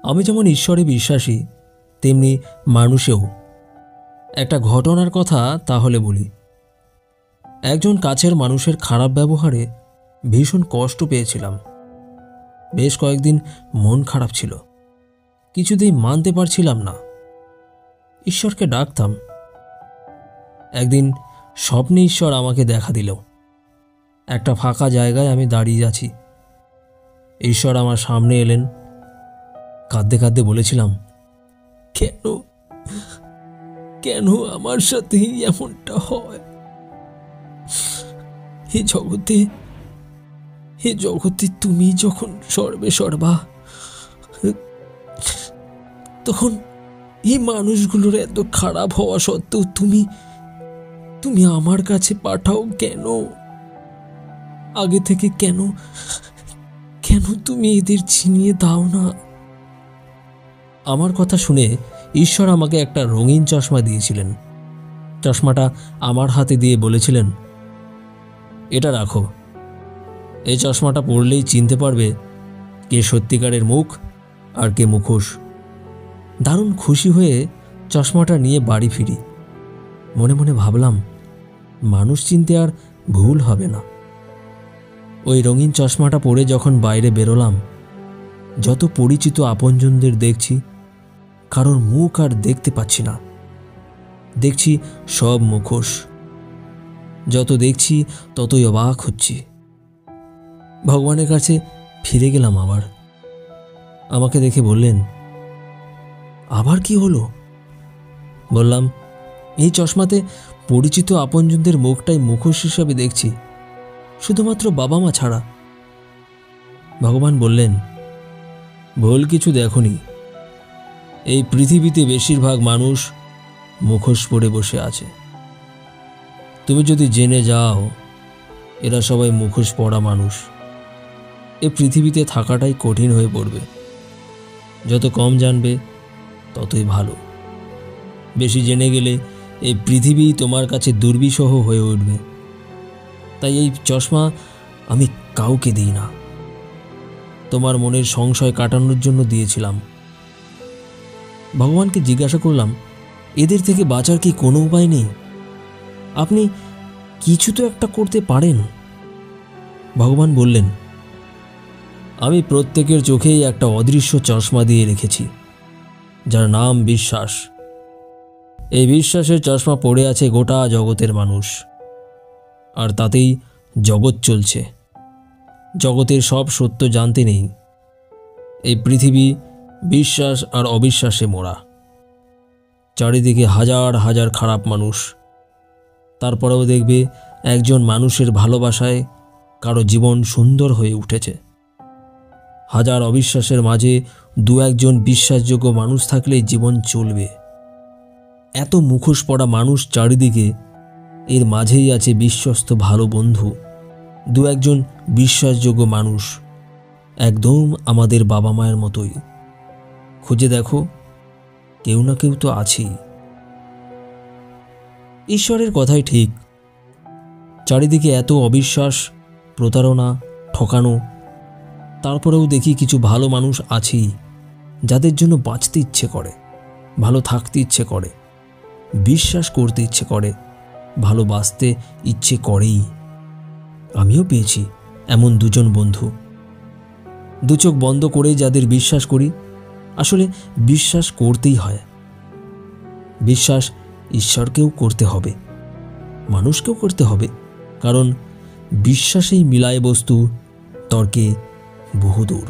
আমি যেমন ঈশ্বরে বিশ্বাসী, তেমনি মানুষেও। একটা ঘটনার কথা তাহলে বলি। একজন কাছের মানুষের খারাপ ব্যবহারে ভীষণ কষ্ট পেয়েছিলাম। বেশ কয়েকদিন মন খারাপ ছিল, কিছুতেই মানতে পারছিলাম না। ঈশ্বরকে ডাকতাম। একদিন স্বপ্নে ঈশ্বর আমাকে দেখা দিল। একটা ফাঁকা জায়গায় আমি দাঁড়িয়ে আছি। ঈশ্বর আমার সামনে এলেন। কাঁদতে কাঁদতে বলেছিলাম, কেন কেন আমার সাথেই এমনটা হয়? হে জগতে তুমি যখন সর্বে সর্বা, তখন এই মানুষগুলোর এত খারাপ হওয়া সত্ত্বেও তুমি আমার কাছে পাঠাও কেন? আগে থেকে কেন তুমি এদের ছিনিয়ে দাও না? আমার কথা শুনে ঈশ্বর আমাকে একটা রঙিন চশমা দিয়েছিলেন। চশমাটা আমার হাতে দিয়ে বলেছিলেন, এটা রাখো। এই চশমাটা পরলেই চিনতে পারবে কে সত্যিকারের মুখ আর কে মুখোশ। দারুণ খুশি হয়ে চশমাটা নিয়ে বাড়ি ফিরি। মনে মনে ভাবলাম, মানুষ চিনতে আর ভুল হবে না। ওই রঙিন চশমাটা পরে যখন বাইরে বেরোলাম, যত পরিচিত আপনজনদের দেখছি, কারোর মুখ আর দেখতে পাচ্ছি না। দেখছি সব মুখোশ। যত দেখছি ততই অবাক হচ্ছি। ভগবানের কাছে ফিরে গেলাম আবার। আমাকে দেখে বললেন, আবার কি হলো? বললাম, এই চশমাতে পরিচিত আপনজনদের মুখটাই মুখোশ হিসাবে দেখছি, শুধুমাত্র বাবা মা ছাড়া। ভগবান বললেন, ভুল কিছু দেখনি। এই পৃথিবীতে বেশিরভাগ মানুষ মুখোশ পরে বসে আছে। তুমি যদি জেনে যাও এরা সবাই মুখোশ পরা মানুষ, এই পৃথিবীতে থাকাটাই কঠিন হয়ে পড়বে। যত কম জানবে ততই ভালো। বেশি জেনে গেলে এই পৃথিবী তোমার কাছে দুর্বিষহ হয়ে উঠবে। তাই এই চশমা আমি কাউকে দিই না। তোমার মনের সংশয় কাটানোর জন্য দিয়েছিলাম। ভগবানকে জিজ্ঞাসা করলাম, এদের থেকে বাঁচার কি কোনো উপায় নেই? আপনি কিছু তো একটা করতে পারেন। ভগবান বললেন, আমি প্রত্যেকের চোখেই একটা অদৃশ্য চশমা দিয়ে রেখেছি, যার নাম বিশ্বাস। এই বিশ্বাসের চশমা পড়ে আছে গোটা জগতের মানুষ, আর তাতেই জগৎ চলছে। জগতের সব সত্য জানতে নেই। এই পৃথিবী বিশ্বাস আর অবিশ্বাসে মোড়া। চারিদিকে হাজার হাজার খারাপ মানুষ। তারপরেও দেখবে একজন মানুষের ভালোবাসায় কারো জীবন সুন্দর হয়ে উঠেছে। হাজার অবিশ্বাসের মাঝে দু একজন বিশ্বাসযোগ্য মানুষ থাকলেই জীবন চলবে। এত মুখোশ পড়া মানুষ চারিদিকে, এর মাঝেই আছে বিশ্বস্ত ভালো বন্ধু, দু একজন বিশ্বাসযোগ্য মানুষ, একদম আমাদের বাবা মায়ের মতোই। খুঁজে দেখো, কেউ না কেউ তো আছেই। ঈশ্বরের কথাই ঠিক। চারিদিকে এত অবিশ্বাস, প্রতারণা, ঠকানো, তারপরেও দেখি কিছু ভালো মানুষ আছেই, যাদের জন্য বাঁচতে ইচ্ছে করে, ভালো থাকতে ইচ্ছে করে, বিশ্বাস করতে ইচ্ছে করে, ভালোবাসতে ইচ্ছে করেই। আমিও পেয়েছি এমন দুজন বন্ধু। দু চোখ বন্ধ করে যাদের বিশ্বাস করি। আসলে বিশ্বাস করতেই হয়। বিশ্বাস ঈশ্বরকেও করতে হবে, মানুষকেও করতে হবে, কারণ বিশ্বাসেই মিলায় বস্তু তর্কে বহুদূর।